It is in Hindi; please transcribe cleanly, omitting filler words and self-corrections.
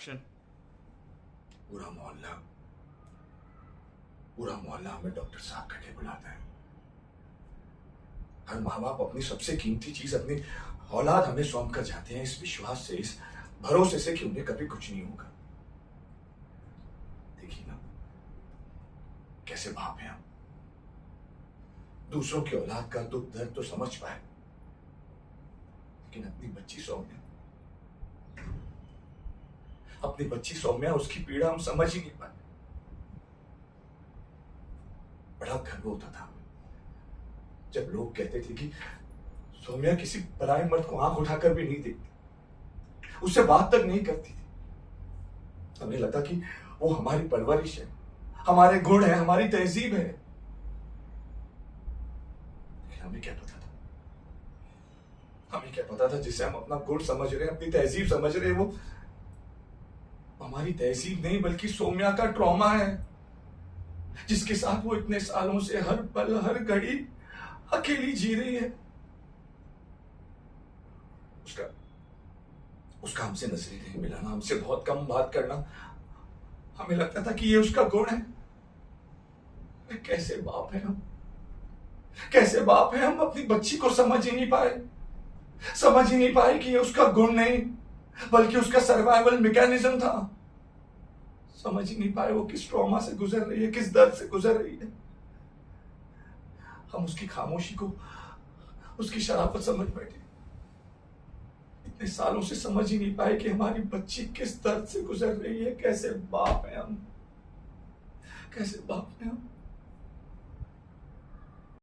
एक्शन। पूरा मोहल्ला पूरा मोहल्ला हमें डॉक्टर साहब करके बुलाता है। हर माँ बाप अपनी सबसे कीमती चीज अपनी औलाद हमें सौंप कर जाते हैं, इस विश्वास से, इस भरोसे से कि उन्हें कभी कुछ नहीं होगा। देखिए ना, कैसे बाप हैं हम। दूसरों की औलाद का दुख दर्द तो समझ पाए, लेकिन अपनी बच्ची सौम्या उसकी पीड़ा हम समझ ही नहीं पाए। बड़ा गर्व होता था जब लोग कहते थे कि सौम्या किसी पराये मर्द को आंख उठाकर भी नहीं देखती, उससे बात तक नहीं करती थी। हमें लगा कि वो हमारी परवरिश है, हमारे गुण है, हमारी तहजीब है। हमें क्या पता था जिसे हम अपना गुण समझ रहे हैं, अपनी तहजीब समझ रहे हैं, वो हमारी तहजीब नहीं बल्कि सौम्या का ट्रॉमा है, जिसके साथ वो इतने सालों से हर पल हर घड़ी अकेली जी रही है। उसका हमसे नजरें नहीं मिलाना, हमसे बहुत कम बात करना, हमें लगता था कि ये उसका गुण है। कैसे बाप है हम, कैसे बाप है हम। अपनी बच्ची को समझ ही नहीं पाए कि ये उसका गुण नहीं बल्कि उसका सर्वाइवल मैकेनिज्म था। समझ ही नहीं पाए वो किस ट्रॉमा से गुजर रही है, किस दर्द से गुजर रही है। हम उसकी खामोशी को, उसकी शराफत समझ बैठे। इतने सालों से समझ ही नहीं पाए कि हमारी बच्ची किस दर्द से गुजर रही है। कैसे बाप है हम, कैसे बाप है हम।